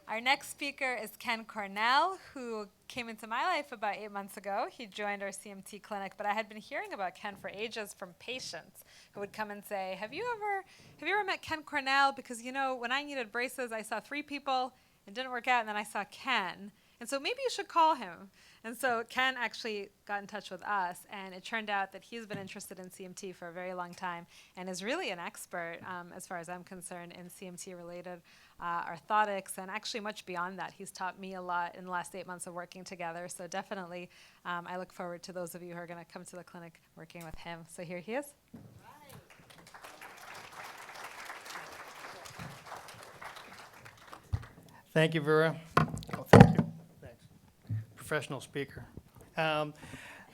Our next speaker is Ken Cornell, who came into my life about 8 months ago. He joined our CMT clinic, but I had been hearing about Ken for ages from patients who would come and say, have you ever met Ken Cornell? Because, when I needed braces, I saw 3 people, it didn't work out, and then I saw Ken. And so maybe you should call him. And so Ken actually got in touch with us, and it turned out that he's been interested in CMT for a very long time and is really an expert, as far as I'm concerned, in CMT-related orthotics, and actually much beyond that. He's taught me a lot in the last 8 months of working together. So definitely, I look forward to those of you who are going to come to the clinic working with him. So here he is. Thank you, Vera. Oh, thank you. Thanks. Professional speaker. I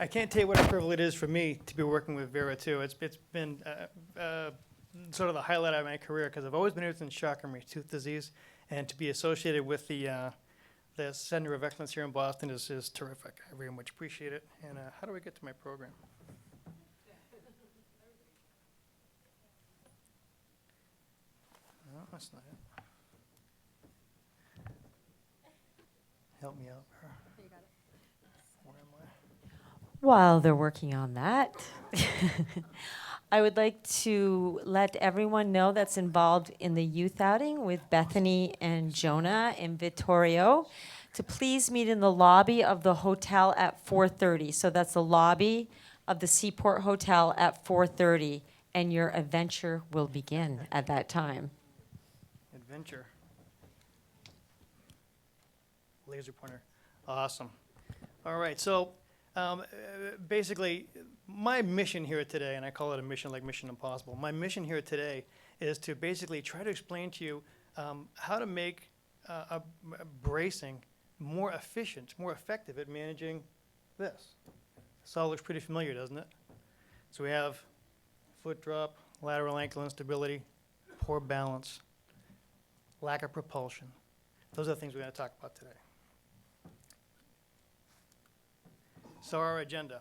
can't tell you what a privilege it is for me to be working with Vera, too. It's been sort of the highlight of my career because I've always been interested in Charcot-Marie-Tooth disease, and to be associated with the Center of Excellence here in Boston is terrific. I very much appreciate it. And how do I get to my program? No, that's not it. Help me out, Vera. Where am I? While they're working on that, I would like to let everyone know that's involved in the youth outing with Bethany and Jonah in Vittorio to please meet in the lobby of the hotel at 4:30. So that's the lobby of the Seaport Hotel at 4:30, and your adventure will begin at that time. Adventure. Laser pointer. Awesome. All right, so basically, my mission here today, and I call it a mission like Mission Impossible, my mission here today is to basically try to explain to you how to make bracing more efficient, more effective at managing this. This all looks pretty familiar, doesn't it? So we have foot drop, lateral ankle instability, poor balance, lack of propulsion. Those are the things we're going to talk about today. So our agenda.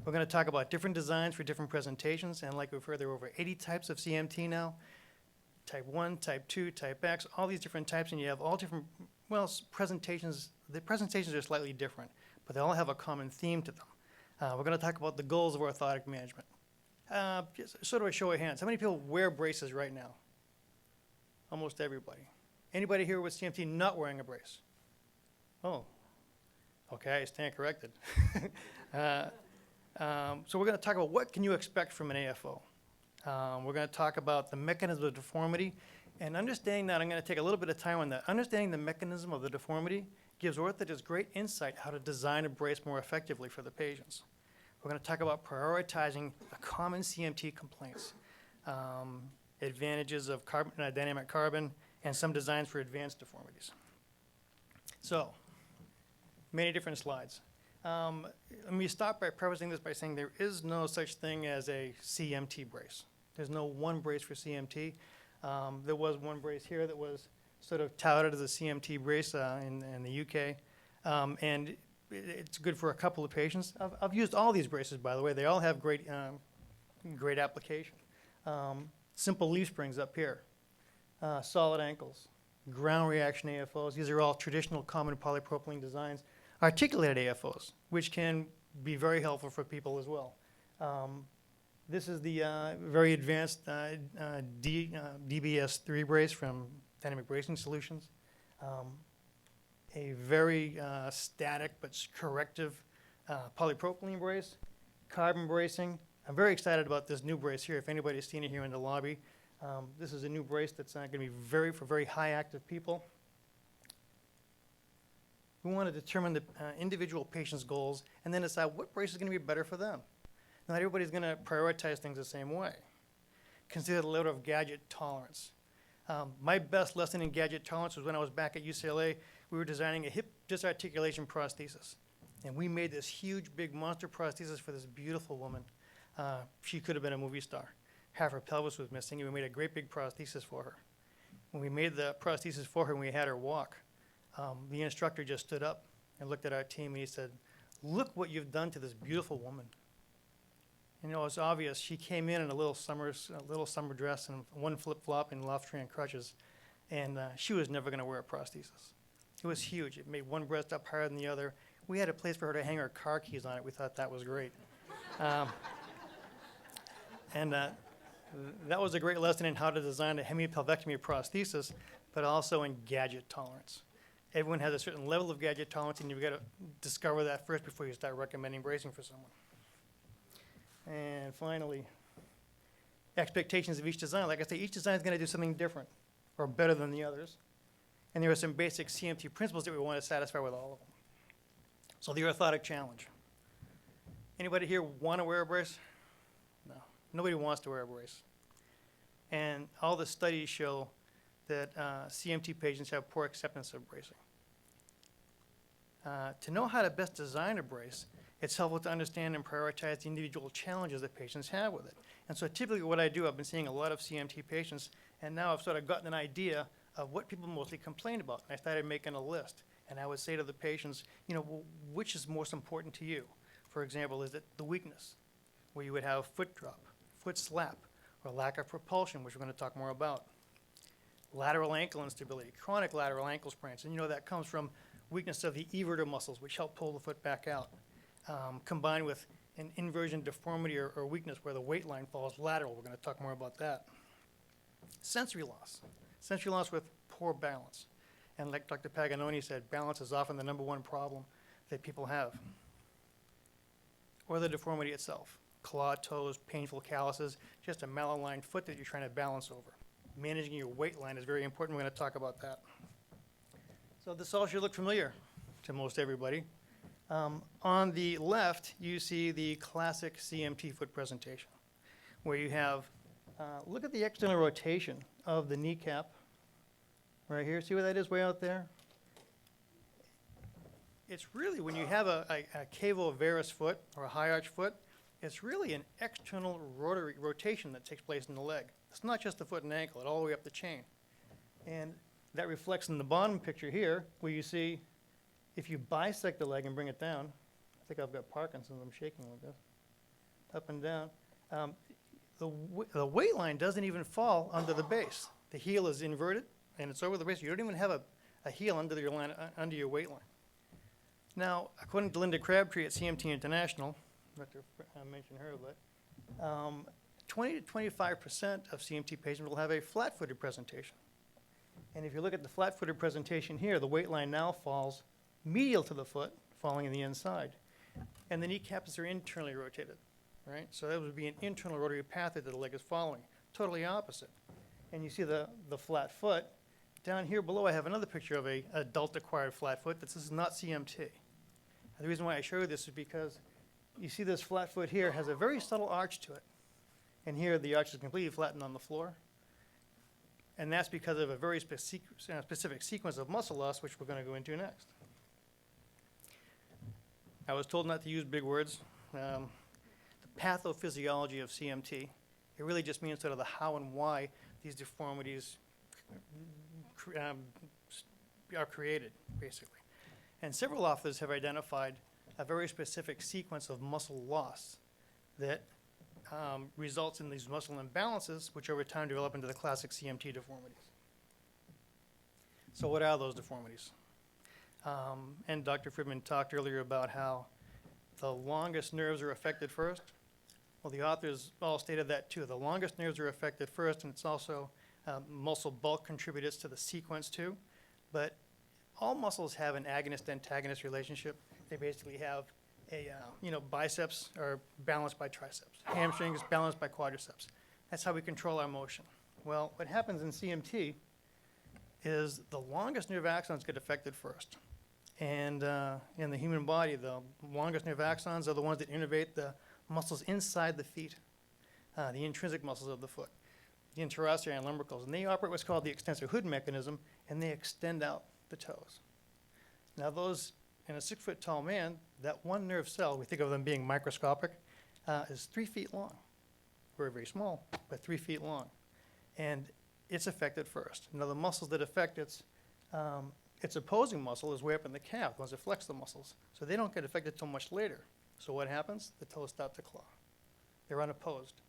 We're going to talk about different designs for different presentations, and like we've heard, there are over 80 types of CMT now. Type 1, Type 2, Type X, all these different types, and you have all different, presentations. The presentations are slightly different, but they all have a common theme to them. We're going to talk about the goals of orthotic management. Just sort of a show of hands. How many people wear braces right now? Almost everybody. Anybody here with CMT not wearing a brace? Oh, okay, I stand corrected. So we're going to talk about what can you expect from an AFO. We're going to talk about the mechanism of deformity, and understanding that, I'm going to take a little bit of time on that. Understanding the mechanism of the deformity gives orthotists great insight how to design a brace more effectively for the patients. We're going to talk about prioritizing the common CMT complaints, advantages of dynamic carbon, and some designs for advanced deformities. So, many different slides. Let me start by prefacing this by saying there is no such thing as a CMT brace. There's no one brace for CMT. There was one brace here that was sort of touted as a CMT brace in the UK. And it's good for a couple of patients. I've used all these braces, by the way. They all have great application. Simple leaf springs up here. Solid ankles. Ground reaction AFOs. These are all traditional common polypropylene designs. Articulated AFOs, which can be very helpful for people as well. This is the very advanced DBS3 brace from Dynamic Bracing Solutions. A very static but corrective polypropylene brace, carbon bracing. I'm very excited about this new brace here. If anybody's seen it here in the lobby, this is a new brace that's going to be for very high active people. We want to determine the individual patient's goals and then decide what brace is going to be better for them. Not everybody's going to prioritize things the same way. Consider the level of gadget tolerance. My best lesson in gadget tolerance was when I was back at UCLA. We were designing a hip disarticulation prosthesis. And we made this huge, big monster prosthesis for this beautiful woman. She could have been a movie star. Half her pelvis was missing, and we made a great big prosthesis for her. When we made the prosthesis for her and we had her walk, the instructor just stood up and looked at our team and he said, "Look what you've done to this beautiful woman." And, it's obvious. She came in a little summer dress and one flip-flop and Loftrian crutches. and she was never going to wear a prosthesis. It was huge. It made one breast up higher than the other. We had a place for her to hang her car keys on it. We thought that was great. And that was a great lesson in how to design a hemipelvectomy prosthesis, but also in gadget tolerance. Everyone has a certain level of gadget tolerance, and you've got to discover that first before you start recommending bracing for someone. And finally, expectations of each design. Like I say, each design is going to do something different or better than the others. And there are some basic CMT principles that we want to satisfy with all of them. So the orthotic challenge. Anybody here want to wear a brace? No. Nobody wants to wear a brace. And all the studies show that CMT patients have poor acceptance of bracing. To know how to best design a brace, it's helpful to understand and prioritize the individual challenges that patients have with it. And so typically what I do, I've been seeing a lot of CMT patients, and now I've sort of gotten an idea of what people mostly complain about. And I started making a list. And I would say to the patients, you know, well, which is most important to you? For example, is it the weakness, where you would have foot drop, foot slap, or lack of propulsion, which we're going to talk more about? Lateral ankle instability, chronic lateral ankle sprains. And you know that comes from weakness of the everter muscles, which help pull the foot back out, combined with an inversion deformity or weakness where the weight line falls lateral. We're going to talk more about that. Sensory loss with poor balance. And like Dr. Paganoni said, balance is often the #1 problem that people have. Or the deformity itself. Clawed toes, painful calluses, just a malaligned foot that you're trying to balance over. Managing your weight line is very important. We're going to talk about that. So this all should look familiar to most everybody. On the left, you see the classic CMT foot presentation, where you have, look at the external rotation of the kneecap right here. See where that is way out there? It's really, when you have a cavo-varus foot or a high arch foot, it's really an external rotary rotation that takes place in the leg. It's not just the foot and ankle, it's all the way up the chain. And that reflects in the bottom picture here, where you see if you bisect the leg and bring it down, I think I've got Parkinson's, I'm shaking like this, up and down, the weight line doesn't even fall under the base. The heel is inverted, and it's over the base. You don't even have a heel under your line, under your weight line. Now, according to Linda Crabtree at CMT International, I mentioned her, but 20 to 25% of CMT patients will have a flat-footed presentation. And if you look at the flat-footed presentation here, the weight line now falls medial to the foot, falling in the inside. And the kneecaps are internally rotated, right? So that would be an internal rotary path that the leg is following, totally opposite. And you see the flat foot. Down here below, I have another picture of a adult-acquired flat foot. This is not CMT. And the reason why I show you this is because you see this flat foot here has a very subtle arch to it. And here, the arch is completely flattened on the floor. And that's because of a very specific sequence of muscle loss, which we're going to go into next. I was told not to use big words. The pathophysiology of CMT, it really just means sort of the how and why these deformities are created, basically. And several authors have identified a very specific sequence of muscle loss that results in these muscle imbalances, which over time develop into the classic CMT deformities. So what are those deformities? And Dr. Friedman talked earlier about how the longest nerves are affected first. Well, the authors all stated that too. The longest nerves are affected first, and it's also muscle bulk contributes to the sequence too. But all muscles have an agonist-antagonist relationship. They basically have biceps are balanced by triceps. Hamstrings balanced by quadriceps. That's how we control our motion. Well, what happens in CMT is the longest nerve axons get affected first. And in the human body, the longest nerve axons are the ones that innervate the muscles inside the feet, the intrinsic muscles of the foot, the interossei and lumbricals. And they operate what's called the extensor hood mechanism, and they extend out the toes. Now those, in a 6-foot-tall man, that one nerve cell, we think of them being microscopic, is 3 feet long. Very, very small, but 3 feet long. And it's affected first. Now the muscles that affect its opposing muscle is way up in the calf, the ones that flex the muscles. So they don't get affected till much later. So what happens? The toes start to claw. They're unopposed.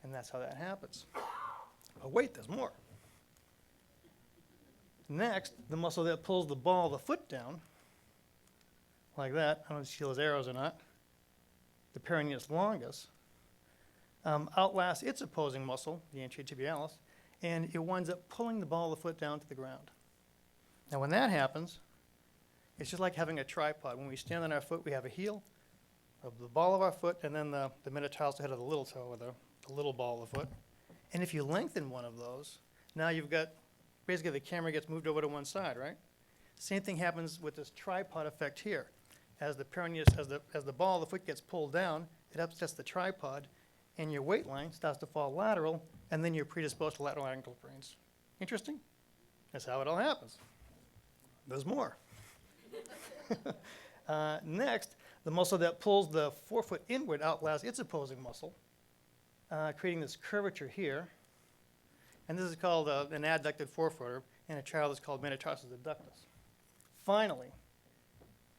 And that's how that happens. But wait, there's more. Next, the muscle that pulls the ball of the foot down, like that. I don't know if you see those arrows or not. The peroneus longus outlasts its opposing muscle, the anterior tibialis, and it winds up pulling the ball of the foot down to the ground. Now, when that happens, it's just like having a tripod. When we stand on our foot, we have a heel of the ball of our foot, and then the metatarsal head of the little toe, or the little ball of the foot. And if you lengthen one of those, now you've got, basically the camera gets moved over to one side, right? Same thing happens with this tripod effect here. As the peroneus, as the ball of the foot gets pulled down, it upsets the tripod, and your weight line starts to fall lateral, and then you're predisposed to lateral ankle sprains. Interesting? That's how it all happens. There's more. Next, the muscle that pulls the forefoot inward outlasts its opposing muscle, creating this curvature here. And this is called an adducted forefooter, and a child is called metatarsus adductus. Finally,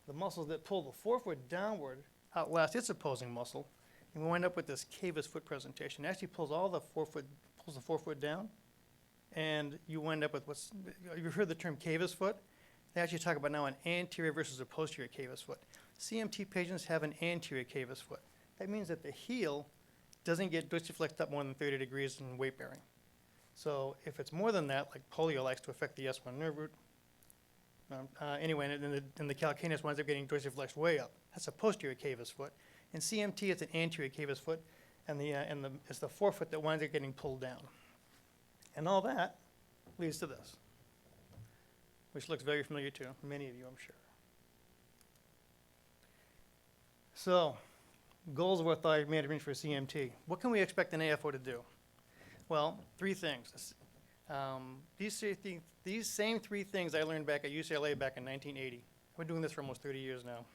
the muscles that pull the forefoot downward outlast its opposing muscle, and we wind up with this cavus foot presentation. It actually pulls the forefoot down, and you wind up with you've heard the term cavus foot? They actually talk about now an anterior versus a posterior cavus foot. CMT patients have an anterior cavus foot. That means that the heel doesn't get dorsiflexed up more than 30 degrees in weight bearing. So if it's more than that, like polio likes to affect the S1 nerve root, anyway, and the calcaneus winds up getting dorsiflexed way up. That's a posterior cavus foot. In CMT, it's an anterior cavus foot, and it's the forefoot that winds up getting pulled down. And all that leads to this, which looks very familiar to many of you, I'm sure. So, goals of orthotic management for CMT. What can we expect an AFO to do? Well, three things. These same three things I learned back at UCLA back in 1980. I've been doing this for almost 30 years now.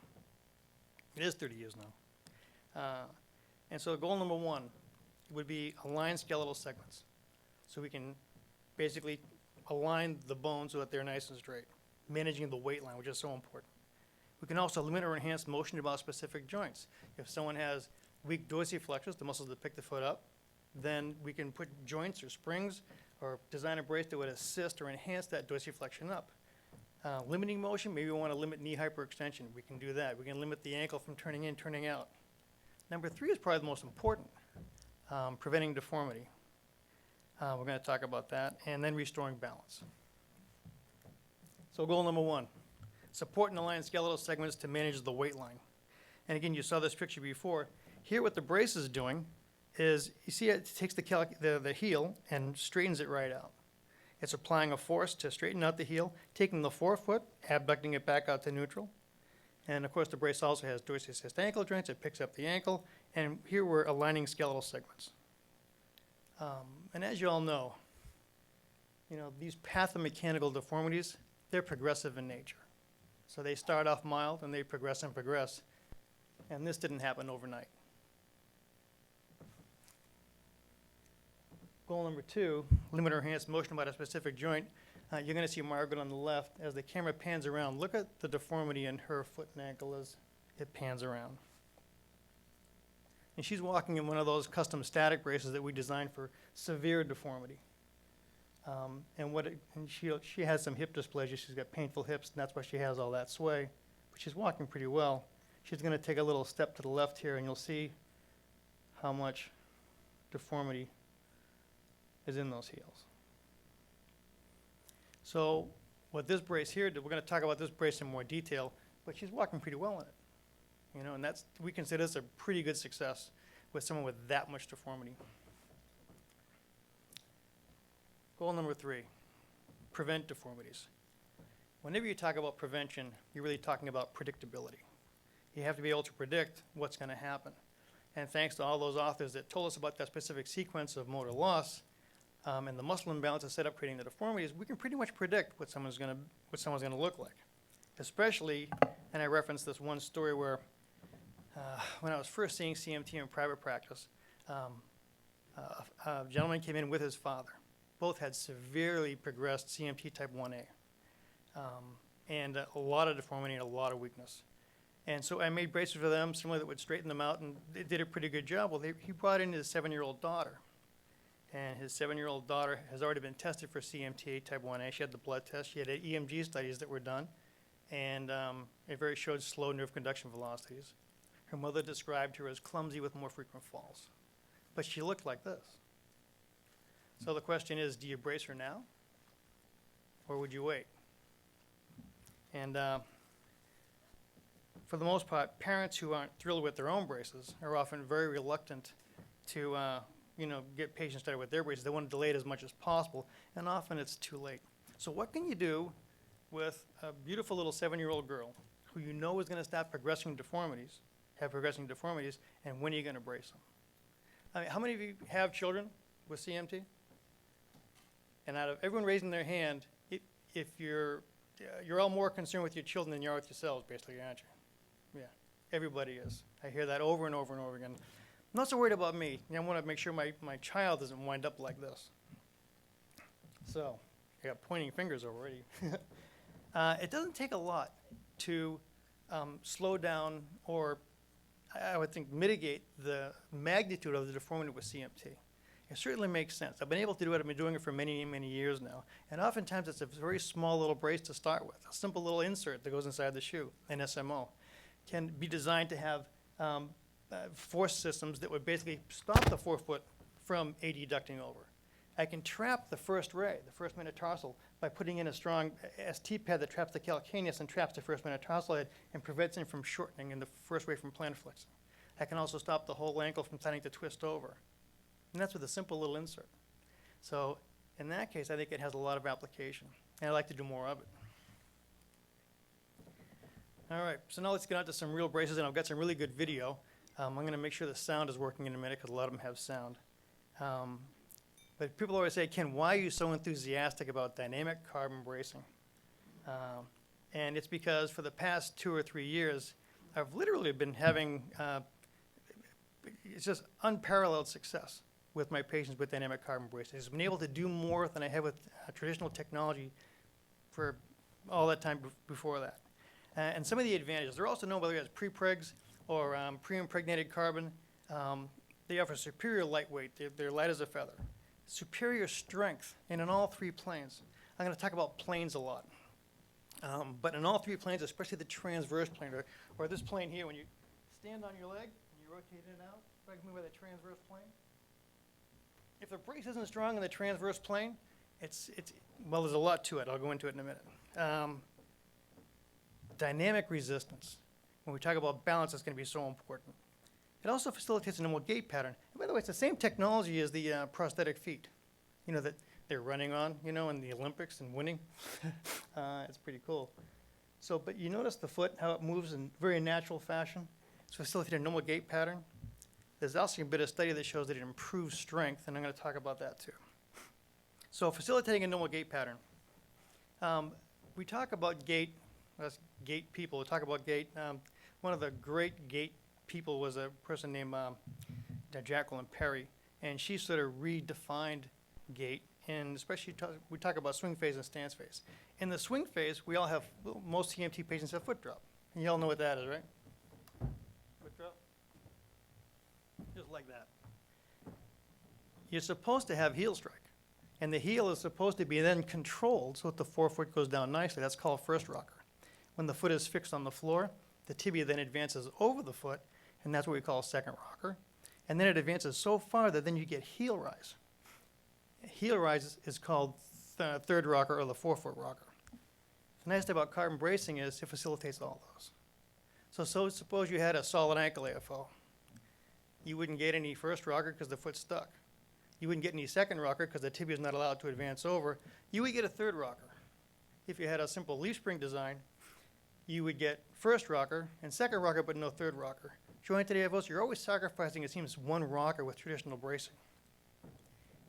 It is 30 years now. And so goal number one would be align skeletal segments. So we can basically align the bones so that they're nice and straight, managing the weight line, which is so important. We can also limit or enhance motion about specific joints. If someone has weak dorsiflexors, the muscles that pick the foot up, then we can put joints or springs or design a brace that would assist or enhance that dorsiflexion up. Limiting motion, maybe we want to limit knee hyperextension. We can do that. We can limit the ankle from turning in, turning out. Number three is probably the most important, preventing deformity. We're going to talk about that, and then restoring balance. So goal number one, support and align skeletal segments to manage the weight line. And again, you saw this picture before. Here what the brace is doing is, you see it takes the heel and straightens it right out. It's applying a force to straighten out the heel, taking the forefoot, abducting it back out to neutral. And of course the brace also has dorsiflexion ankle joints, it picks up the ankle, and here we're aligning skeletal segments. And as you all know, these pathomechanical deformities, they're progressive in nature. So they start off mild and they progress and progress. And this didn't happen overnight. Goal number two, limit or enhance motion about a specific joint. You're going to see Margaret on the left. As the camera pans around, look at the deformity in her foot and ankle as it pans around. And she's walking in one of those custom static braces that we designed for severe deformity. And she has some hip dysplasia. She's got painful hips, and that's why she has all that sway. But she's walking pretty well. She's going to take a little step to the left here, and you'll see how much deformity is in those heels. So what this brace here did, we're going to talk about this brace in more detail, but she's walking pretty well in it. And we consider this a pretty good success with someone with that much deformity. Goal number three, prevent deformities. Whenever you talk about prevention, you're really talking about predictability. You have to be able to predict what's going to happen. And thanks to all those authors that told us about that specific sequence of motor loss and the muscle imbalance that set up creating the deformities, we can pretty much predict what someone's going to look like. Especially, and I referenced this one story where when I was first seeing CMT in private practice, a gentleman came in with his father. Both had severely progressed CMT type 1A and a lot of deformity and a lot of weakness. And so I made braces for them, similar that would straighten them out, and they did a pretty good job. Well, he brought in his 7-year-old daughter. and his 7-year-old daughter has already been tested for CMT type 1A. She had the blood test. She had EMG studies that were done, and it very showed slow nerve conduction velocities. Her mother described her as clumsy with more frequent falls, but she looked like this. So the question is, do you brace her now, or would you wait? And for the most part, parents who aren't thrilled with their own braces are often very reluctant to get patients started with their braces. They want to delay it as much as possible, and often it's too late. So what can you do with a beautiful little 7-year-old girl who you know is going to have progressing deformities, and when are you going to brace them? I mean, how many of you have children with CMT? And out of everyone raising their hand, if you're all more concerned with your children than you are with yourselves, basically, aren't you? Yeah, everybody is. I hear that over and over and over again. I'm not so worried about me. I want to make sure my child doesn't wind up like this. So, I got pointing fingers already. It doesn't take a lot to slow down or, I would think, mitigate the magnitude of the deformity with CMT. It certainly makes sense. I've been able to do it. I've been doing it for many, many years now. And oftentimes it's a very small little brace to start with. A simple little insert that goes inside the shoe, an SMO, can be designed to have force systems that would basically stop the forefoot from adducting over. I can trap the first ray, the first metatarsal, by putting in a strong ST pad that traps the calcaneus and traps the first metatarsal head and prevents it from shortening and the first ray from plantar flexing. I can also stop the whole ankle from starting to twist over. And that's with a simple little insert. So in that case, I think it has a lot of application, and I'd like to do more of it. All right, so now let's get on to some real braces, and I've got some really good video. I'm going to make sure the sound is working in a minute, because a lot of them have sound. But people always say, Ken, why are you so enthusiastic about dynamic carbon bracing? And it's because for the past 2 or 3 years, I've literally been having it's just unparalleled success with my patients with dynamic carbon braces. I've been able to do more than I have with traditional technology for all that time before that. And some of the advantages, they're also known whether it's pre-pregs or pre-impregnated carbon. They offer superior lightweight. They're light as a feather. Superior strength, and in all 3 planes. I'm going to talk about planes a lot. But in all 3 planes, especially the transverse plane, or this plane here, when you stand on your leg and you rotate it out, if I can move by the transverse plane. If the brace isn't strong in the transverse plane, well, there's a lot to it. I'll go into it in a minute. Dynamic resistance. When we talk about balance, it's going to be so important. It also facilitates a normal gait pattern. And by the way, it's the same technology as the prosthetic feet, that they're running on, in the Olympics and winning. It's pretty cool. So, but you notice the foot, how it moves in very natural fashion. It's facilitating a normal gait pattern. There's also a bit of study that shows that it improves strength, and I'm going to talk about that too. So facilitating a normal gait pattern. We talk about gait, us gait people, we talk about gait. One of the great gait people was a person named Jacqueline Perry, and she sort of redefined gait, and especially we talk about swing phase and stance phase. In the swing phase, most CMT patients have foot drop. And you all know what that is, right? Foot drop. Just like that. You're supposed to have heel strike, and the heel is supposed to be then controlled so that the forefoot goes down nicely. That's called first rocker. When the foot is fixed on the floor, the tibia then advances over the foot, and that's what we call second rocker. And then it advances so far that then you get heel rise. Heel rise is called third rocker or the forefoot rocker. The nice thing about carbon bracing is it facilitates all those. So suppose you had a solid ankle AFO. You wouldn't get any first rocker because the foot's stuck. You wouldn't get any second rocker because the tibia is not allowed to advance over. You would get a third rocker. If you had a simple leaf spring design, you would get first rocker and second rocker, but no third rocker. Jointed AFOs, you're always sacrificing, it seems, one rocker with traditional bracing.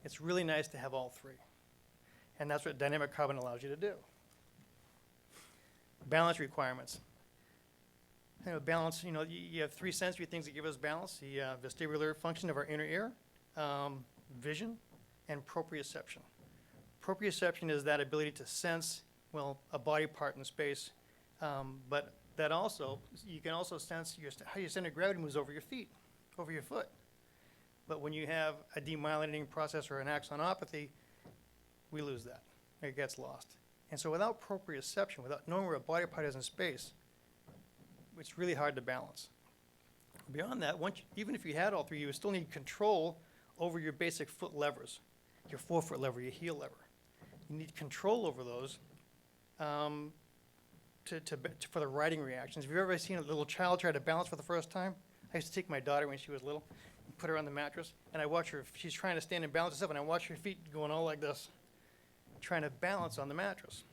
It's really nice to have all 3. And that's what dynamic carbon allows you to do. Balance requirements. Balance, you have 3 sensory things that give us balance. The vestibular function of our inner ear, vision, and proprioception. Proprioception is that ability to sense, a body part in space, but that also, you can also sense how your center of gravity moves over your feet, over your foot. But when you have a demyelinating process or an axonopathy, we lose that. It gets lost. And so without proprioception, without knowing where a body part is in space, it's really hard to balance. Beyond that, even if you had all three, you would still need control over your basic foot levers, your forefoot lever, your heel lever. You need control over those for the riding reactions. Have you ever seen a little child try to balance for the first time? I used to take my daughter when she was little and put her on the mattress, and I watch her, she's trying to stand and balance herself, and I watch her feet going all like this, trying to balance on the mattress.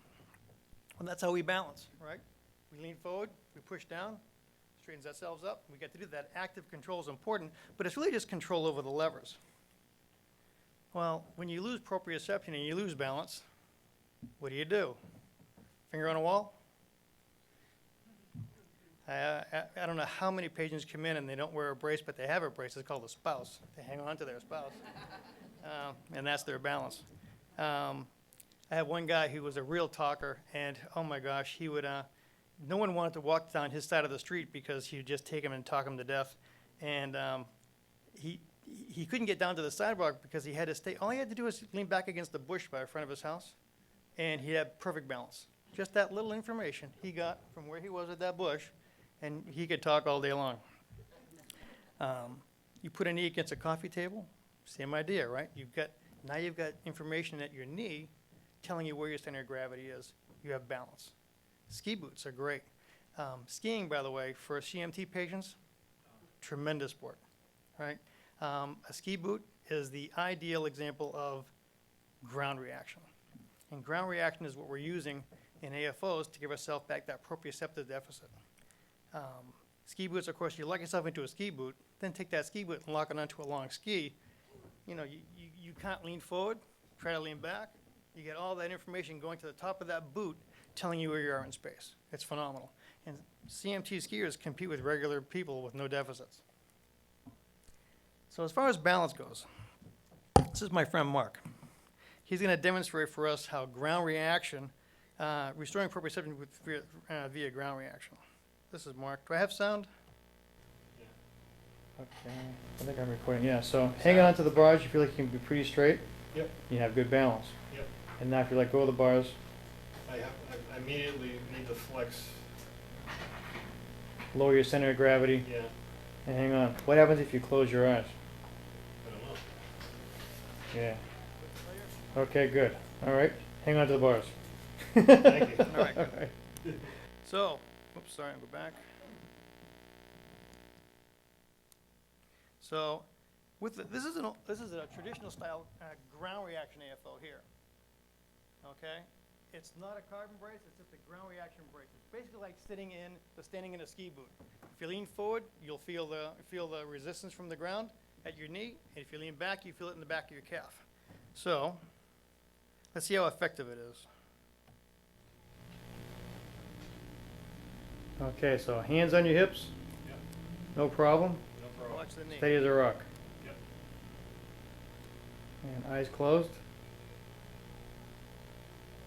And that's how we balance, right? We lean forward, we push down, straightens ourselves up. We get to do that. Active control is important, but it's really just control over the levers. Well, when you lose proprioception and you lose balance, what do? Finger on a wall? I don't know how many patients come in and they don't wear a brace, but they have a brace. It's called a spouse. They hang on to their spouse, and that's their balance. I have one guy who was a real talker, and oh my gosh, he would, no one wanted to walk down his side of the street because he would just take him and talk him to death. And he couldn't get down to the sidewalk because he had to stay, all he had to do was lean back against the bush by the front of his house, and he had perfect balance. Just that little information he got from where he was at that bush, and he could talk all day long. You put a knee against a coffee table, same idea, right? Now you've got information at your knee telling you where your center of gravity is. You have balance. Ski boots are great. Skiing, by the way, for CMT patients, tremendous sport, right? A ski boot is the ideal example of ground reaction. And ground reaction is what we're using in AFOs to give ourselves back that proprioceptive deficit. Ski boots, of course, you lock yourself into a ski boot, then take that ski boot and lock it onto a long ski. You know, you can't lean forward, try to lean back. You get all that information going to the top of that boot telling you where you are in space. It's phenomenal. And CMT skiers compete with regular people with no deficits. So as far as balance goes, this is my friend Mark. He's going to demonstrate for us how ground reaction, restoring proprioception via ground reaction. This is Mark. Do I have sound? Yeah. Okay. I think I'm recording. Yeah. So hang on to the bars. You feel like you can be pretty straight. Yep. You have good balance. Yep. And now if you let go of the bars, I immediately need to flex. lower your center of gravity, Yeah. and hang on. What happens if you close your eyes? I don't know. Yeah. Okay, good. All right. Hang on to the bars. Thank you. All right, good. So, oops, sorry, I'll go back. So, this is a traditional style ground reaction AFO here. Okay, it's not a carbon brace; it's just a ground reaction brace. It's basically like standing in a ski boot. If you lean forward, you'll feel the resistance from the ground at your knee, and if you lean back, you feel it in the back of your calf. So, let's see how effective it is. Okay, so hands on your hips, Yep. no problem. No problem. Watch the knee. Steady as a rock. Yep. And eyes closed.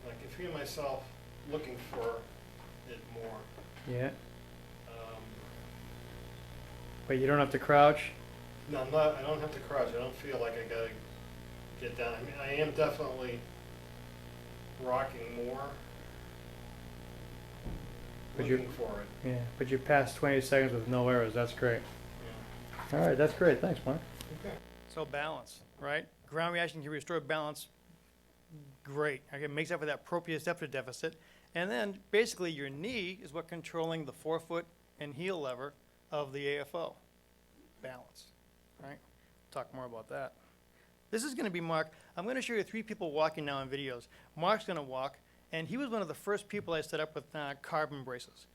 I can feel myself looking for it more. Yeah, Um, but you don't have to crouch. no, I'm not. I don't have to crouch. I don't feel like I gotta get down. I mean, I am definitely rocking more. But you're- Looking for it. Yeah, but you passed 20 seconds with no errors. That's great. Yeah. All right, that's great. Thanks, Mark. Okay. So balance, right? Ground reaction can restore balance. Great. Okay, it makes up for that proprioceptive deficit. And then basically your knee is what controlling the forefoot and heel lever of the AFO. Balance, right? Talk more about that. This is going to be Mark. I'm going to show you 3 people walking now in videos. Mark's going to walk, and he was one of the first people I set up with carbon braces.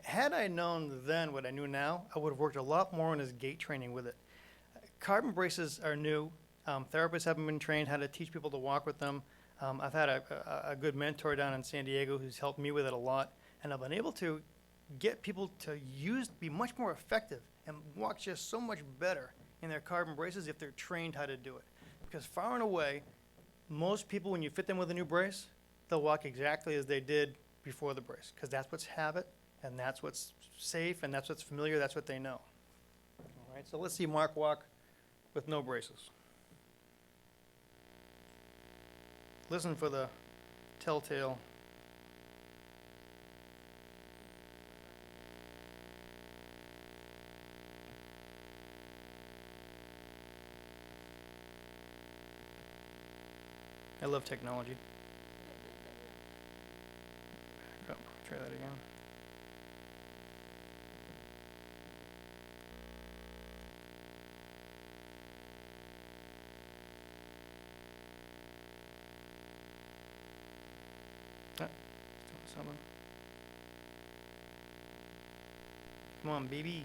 Had I known then what I knew now, I would have worked a lot more on his gait training with it. Carbon braces are new. Therapists haven't been trained how to teach people to walk with them. I've had a good mentor down in San Diego who's helped me with it a lot, and I've been able to get people to be much more effective and walk just so much better in their carbon braces if they're trained how to do it. Because far and away, most people, when you fit them with a new brace, they'll walk exactly as they did before the brace, because that's what's habit, and that's what's safe, and that's what's familiar, that's what they know. All All right, so let's see Mark walk with no braces. Listen for the telltale. I love technology. Oh, try that again. Ah, still something. Come on, baby.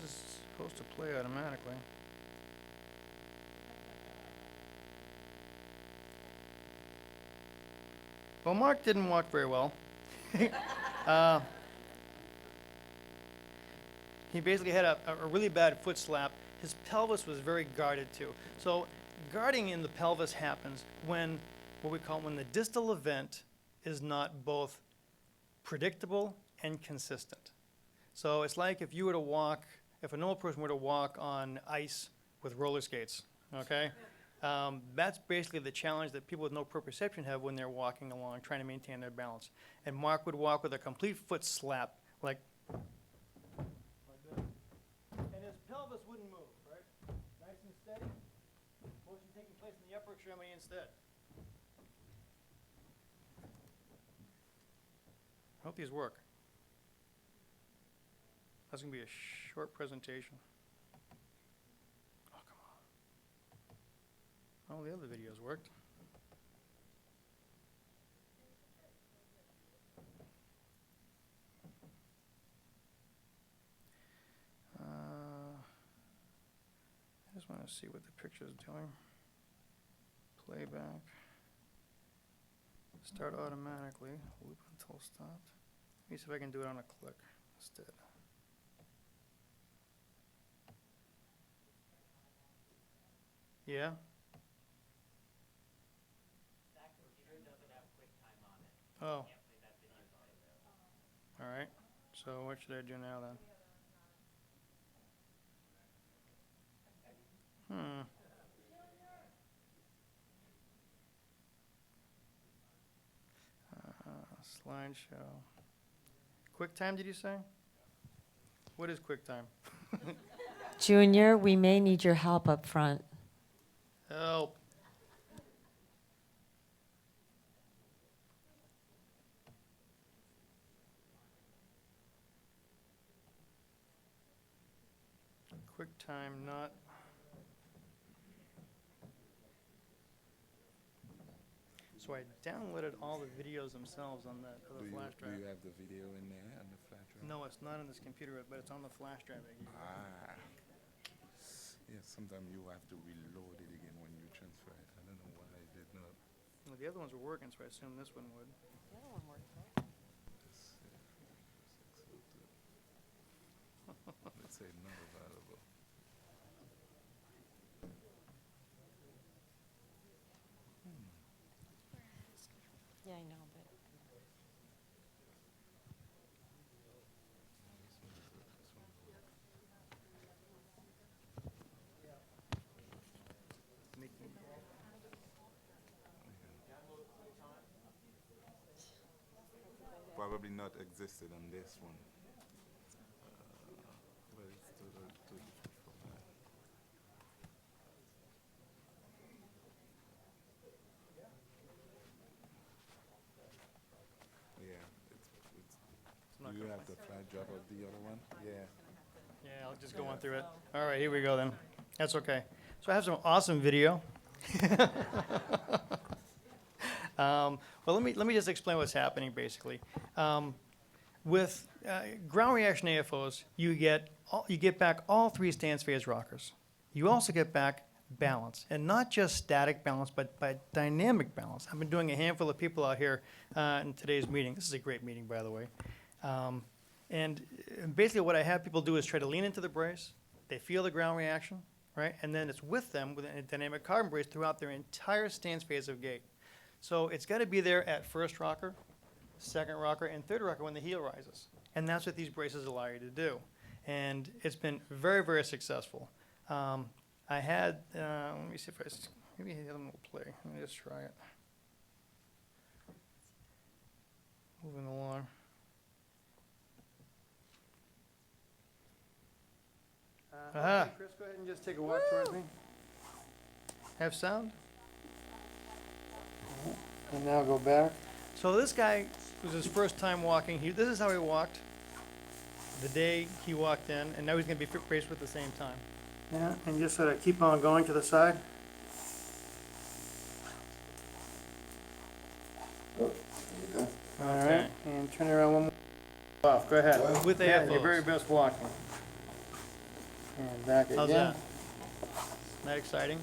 This is supposed to play automatically. Well, Mark didn't walk very well. He basically had a really bad foot slap. His pelvis was very guarded too. So guarding in the pelvis happens when, what we call when the distal event is not both predictable and consistent. So it's like if you were to walk, if a normal person were to walk on ice with roller skates, okay? That's basically the challenge that people with no proprioception have when they're walking along, trying to maintain their balance. And Mark would walk with a complete foot slap, like that. And his pelvis wouldn't move, right? Nice and steady. Motion taking place in the upper extremity instead. I hope these work. That's going to be a short presentation. Oh, come on. All the other videos worked. I just want to see what the picture's doing. Playback. Start automatically. Loop until stopped. Let me see if I can do it on a click instead. Yeah? That computer doesn't have QuickTime on it. Oh, Can't play that video later. all right. So what should I do now then? Slideshow. QuickTime, did you say? What is QuickTime? Junior, we may need your help up front. Help. QuickTime not. So I downloaded all the videos themselves on that other flash Do drive. you have the video in there on the flash drive? No, it's not on this computer, but it's on the flash drive I gave you. Ah. Yeah, sometimes you have to reload it again when you transfer it. I don't know why I did not. Well, the other ones were working, so I assume this one would. Let's say not available. Yeah, I know, but. Probably not existed on this one. But it's too different from that. Yeah, not you gonna have the flash drive of the other one? Yeah. Yeah, I'll just go on through it. All right, here we go then. That's okay. So I have some awesome video. Well, let me just explain what's happening basically. With ground reaction AFOs, you get back all three stance phase rockers. You also get back balance, and not just static balance, but by dynamic balance. I've been doing a handful of people out here in today's meeting. This is a great meeting, by the way. And basically what I have people do is try to lean into the brace. They feel the ground reaction, right? And then it's with them with a dynamic carbon brace throughout their entire stance phase of gait. So it's got to be there at first rocker, second rocker, and third rocker when the heel rises. And that's what these braces allow you to do. And it's been very, very successful. I had, let me see if maybe the other one will play. Let me just try it. Moving along. Aha. Okay, Chris, go ahead and just take a walk towards me. Have sound. And now go back. So this guy was his first time walking. This is how he walked the day he walked in, and now he's going to be braced at the same time. Yeah, and just sort of keep on going to the side. Oh, there you go. All right, and turn it around one more. Off, go ahead. Well, With yeah, AFOs. your very best walking. And back again. How's that? Isn't that exciting?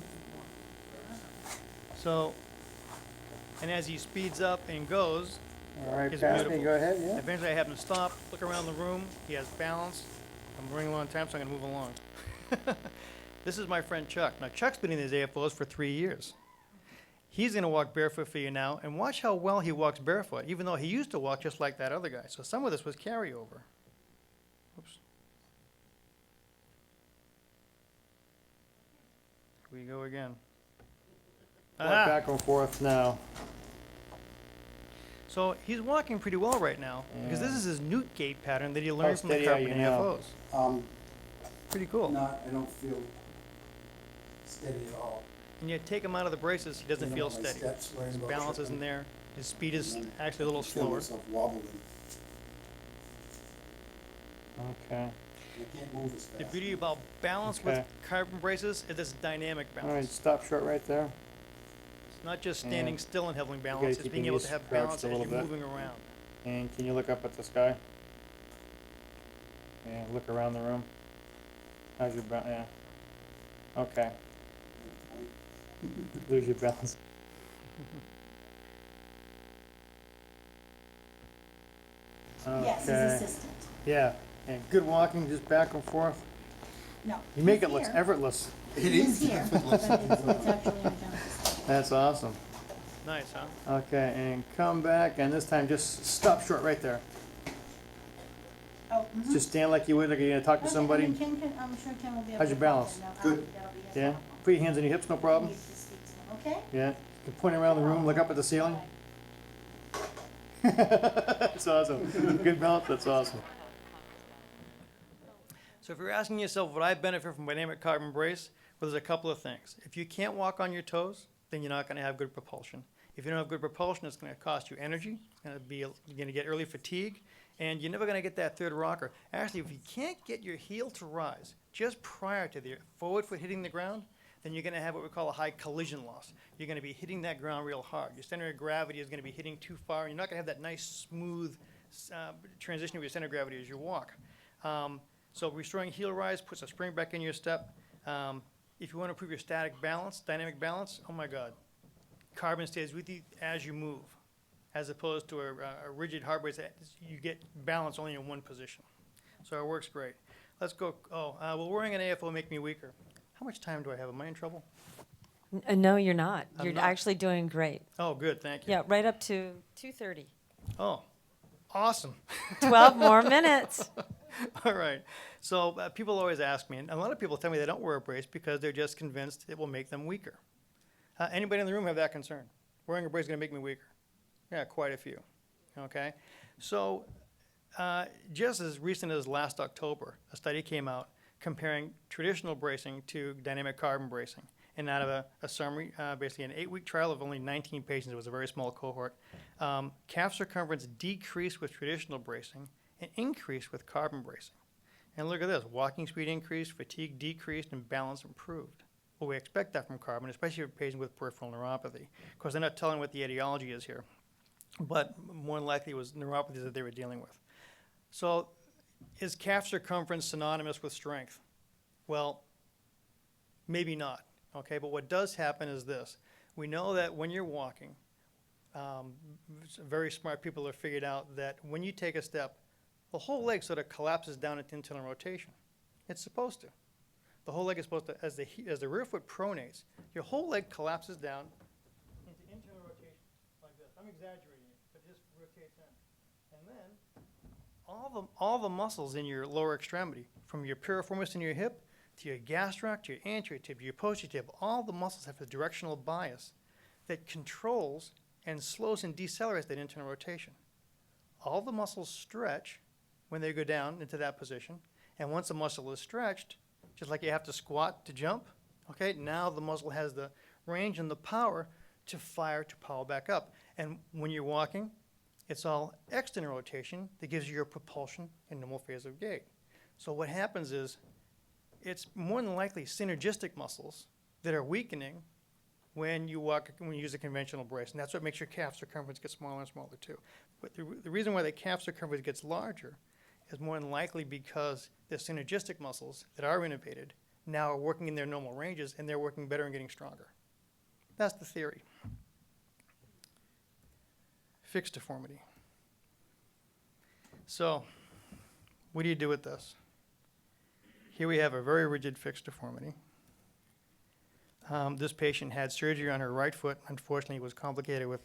So, and as he speeds up and goes, All right, it's past beautiful. me, go ahead, yeah. Eventually I have him stop, look around the room, he has balance. I'm running low on time, so I'm gonna move along. This is my friend Chuck. Now Chuck's been in his AFOs for 3 years. He's gonna walk barefoot for you now, and watch how well he walks barefoot, even though he used to walk just like that other guy. So some of this was carryover. Oops. Here we go again. Walk Aha. back and forth now. So he's walking pretty well right now, because this Yeah. is his newt gait pattern that he learned from the steady are Carpenter you now? AFOs. Pretty cool. I don't feel steady at all. And you take him out of the braces, he doesn't You feel know, my steady. steps, worrying His about balance isn't tripping. there. His speed is And then actually a little I feel slower. myself wobbling. Okay. I can't move as fast. The beauty about balance Okay. with carbon braces is this dynamic All right, balance. stop short right there. It's not just standing And still and having balance, gotta it's keep being your able to knees have crouched balance a as you're little bit. moving around. And can you look up at the sky? Yeah, look around the room. How's your balance? Yeah. Okay. Lose your balance. Yes, his Okay. assistant. Yeah, and good walking, just back and forth. No. You make he's it look here. effortless. He is here, but it's actually my dentist. That's awesome. Nice, huh? Okay, and come back, and this time just stop short right there. Oh, mhm. Just stand like you would, like you're gonna talk to Okay, somebody. I mean, I'm sure Ken will be able to. How's your balance? help Good. you. That'll be his Yeah? problem. Put your hands on your hips, no He problem? needs to speak to him, okay? Yeah? You can point around the room, look up at the ceiling. That's awesome. Good balance, that's awesome. So if you're asking yourself, would I benefit from dynamic carbon brace? Well, there's a couple of things. If you can't walk on your toes, then you're not gonna have good propulsion. If you don't have good propulsion, it's gonna cost you energy. You're gonna get early fatigue, and you're never gonna get that third rocker. Actually, if you can't get your heel to rise just prior to the forward foot hitting the ground, then you're gonna have what we call a high collision loss. You're gonna be hitting that ground real hard. Your center of gravity is gonna be hitting too far, and you're not gonna have that nice, smooth transition of your center of gravity as you walk. So restoring heel rise puts a spring back in your step. If you wanna improve your static balance, dynamic balance, oh my God. Carbon stays with you as you move, as opposed to a rigid hard brace that you get balance only in one position. So it works great. Let's go, will wearing an AFO make me weaker? How much time do I have? Am I in trouble? No, you're not. I'm You're not. actually doing great. Oh, good, thank you. Yeah, right up to 2:30. Oh, awesome. 12 more minutes. All right. So people always ask me, and a lot of people tell me they don't wear a brace because they're just convinced it will make them weaker. Anybody in the room have that concern? Wearing a brace is going to make me weaker? Yeah, quite a few. Okay. So just as recent as last October, a study came out comparing traditional bracing to dynamic carbon bracing. And out of a summary, basically an 8-week trial of only 19 patients, it was a very small cohort, calf circumference decreased with traditional bracing and increased with carbon bracing. And look at this, walking speed increased, fatigue decreased, and balance improved. Well, we expect that from carbon, especially for patients with peripheral neuropathy. Of course, they're not telling what the etiology is here, but more than likely it was neuropathy that they were dealing with. So is calf circumference synonymous with strength? Well, maybe not, okay? But what does happen is this. We know that when you're walking, very smart people have figured out that when you take a step, the whole leg sort of collapses down into internal rotation. It's supposed to. The whole leg is supposed to, as the rear foot pronates, your whole leg collapses down into internal rotation like this. I'm exaggerating it, but it just rotates in. And then all the muscles in your lower extremity, from your piriformis in your hip to your gastroc to your anterior tib to your posterior tib, all the muscles have a directional bias that controls and slows and decelerates that internal rotation. All the muscles stretch when they go down into that position, and once the muscle is stretched, just like you have to squat to jump, okay, now the muscle has the range and the power to fire to power back up. And when you're walking, it's all external rotation that gives you your propulsion and normal phase of gait. So what happens is, it's more than likely synergistic muscles that are weakening when you walk, when you use a conventional brace. And that's what makes your calf circumference get smaller and smaller too. But the reason why the calf circumference gets larger is more than likely because the synergistic muscles that are innervated now are working in their normal ranges, and they're working better and getting stronger. That's the theory. Fixed deformity. So, what do you do with this? Here we have a very rigid fixed deformity. This patient had surgery on her right foot. Unfortunately, it was complicated with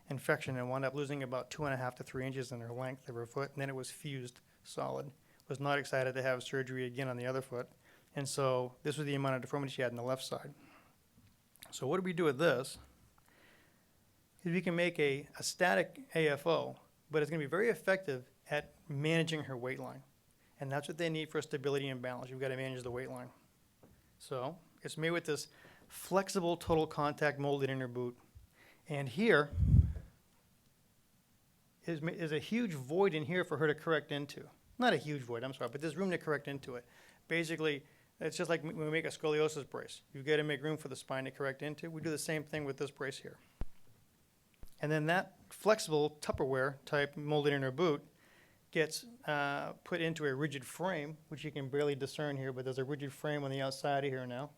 infection and wound up losing about 2.5 to 3 inches in her length of her foot, and then it was fused solid. Was not excited to have surgery again on the other foot, and so this was the amount of deformity she had on the left side. So what do we do with this? Is we can make a static AFO, but it's going to be very effective at managing her weight line. And that's what they need for stability and balance. You've got to manage the weight line. So it's made with this flexible total contact molded inner boot. And here is a huge void in here for her to correct into. Not a huge void, I'm sorry, but there's room to correct into it. Basically, it's just like when we make a scoliosis brace. You've got to make room for the spine to correct into. We do the same thing with this brace here. And then that flexible Tupperware type molded inner boot gets put into a rigid frame, which you can barely discern here, but there's a rigid frame on the outside of here now.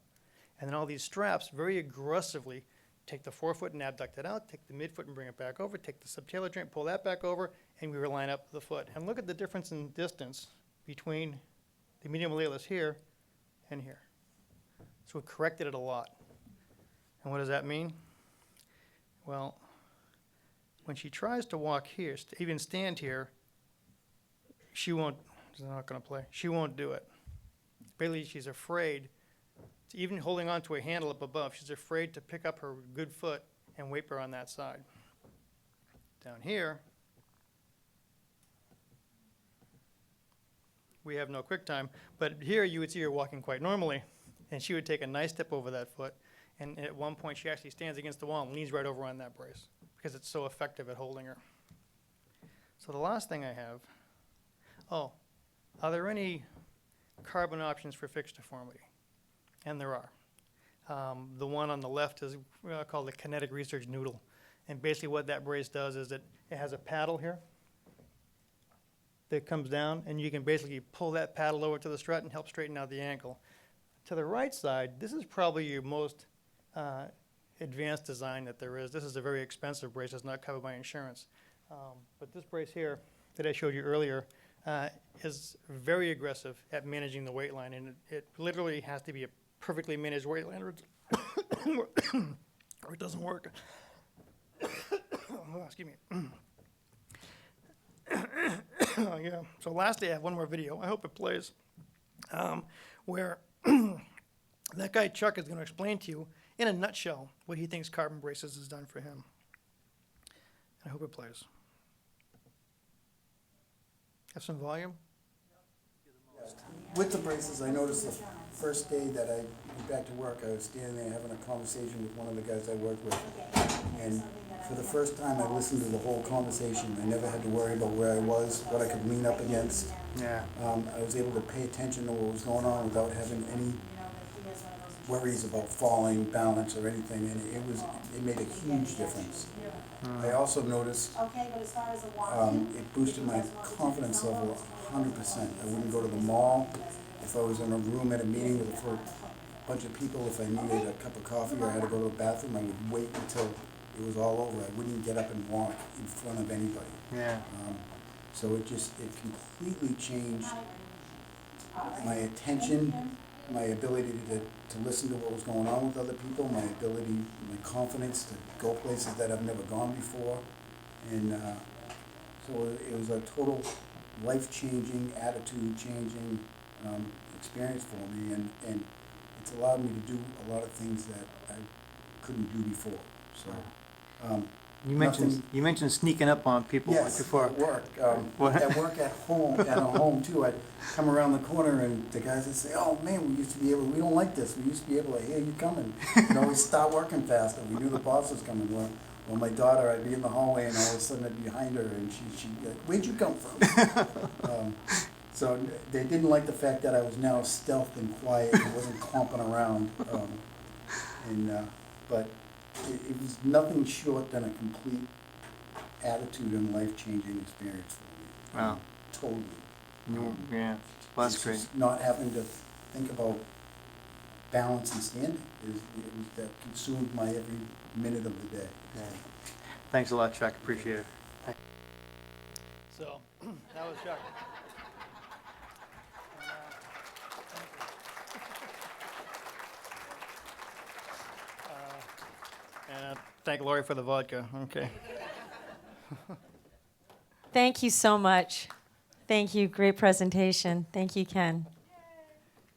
And then all these straps very aggressively take the forefoot and abduct it out, take the midfoot and bring it back over, take the subtalar joint, pull that back over, and we line up the foot. And look at the difference in distance between the medial malleolus here and here. So we've corrected it a lot. And what does that mean? Well, when she tries to walk here, even stand here, she won't, she's not going to play. She won't do it. Basically, she's afraid, even holding on to a handle up above, she's afraid to pick up her good foot and weight bear on that side. Down here, we have no quick time, but here you would see her walking quite normally, and she would take a nice step over that foot, and at one point she actually stands against the wall and leans right over on that brace because it's so effective at holding her. So the last thing I have, are there any carbon options for fixed deformity? And there are. The one on the left is called the Kinetic Research Noodle. And basically what that brace does is it has a paddle here that comes down, and you can basically pull that paddle over to the strut and help straighten out the ankle. To the right side, this is probably your most advanced design that there is. This is a very expensive brace. It's not covered by insurance. But this brace here that I showed you earlier is very aggressive at managing the weight line, and it literally has to be a perfectly managed weight line or it doesn't work. Oh, excuse me. Yeah. So lastly, I have one more video. I hope it plays, where that guy Chuck is going to explain to you in a nutshell what he thinks carbon braces has done for him. I hope it plays. Have some volume? With the braces, I noticed the first day that I went back to work, I was standing there having a conversation with one of the guys I work with. And for the first time, I listened to the whole conversation. I never had to worry about where I was, what I could lean up against. Yeah. I was able to pay attention to what was going on without having any worries about falling, balance, or anything. And it made a huge difference. I also noticed it boosted my confidence level 100%. I wouldn't go to the mall. If I was in a room at a meeting with a bunch of people, if I needed a cup of coffee or I had to go to the bathroom, I would wait until it was all over. I wouldn't get up and walk in front of anybody. Yeah. So it completely changed my attention, my ability to listen to what was going on with other people, my confidence to go places that I've never gone before. And So it was a total life-changing, attitude-changing experience for me, and it's allowed me to do a lot of things that I couldn't do before. So You nothing- mentioned sneaking up on people yes, before. at work. What? At work, at home too. I'd come around the corner and the guys would say, "Oh man, we used to be able. We don't like this. We used to be able to hear you coming. You know, we start working faster. We knew the boss was coming." Well, my daughter, I'd be in the hallway and all of a sudden I'd be behind her and she'd be like, "Where'd you come from?" So they didn't like the fact that I was now stealth and quiet and wasn't clomping around. But it was nothing short than a complete attitude and life-changing experience for me. Wow. Totally. Yeah, well, that's It's great. just not having to think about balance and standing. It was that consumed my every minute of the day. Yeah. Thanks a lot, Chuck. Appreciate it. So, that was Chuck. And thank Lori for the vodka. Okay. Thank you so much. Thank you. Great presentation. Thank you, Ken.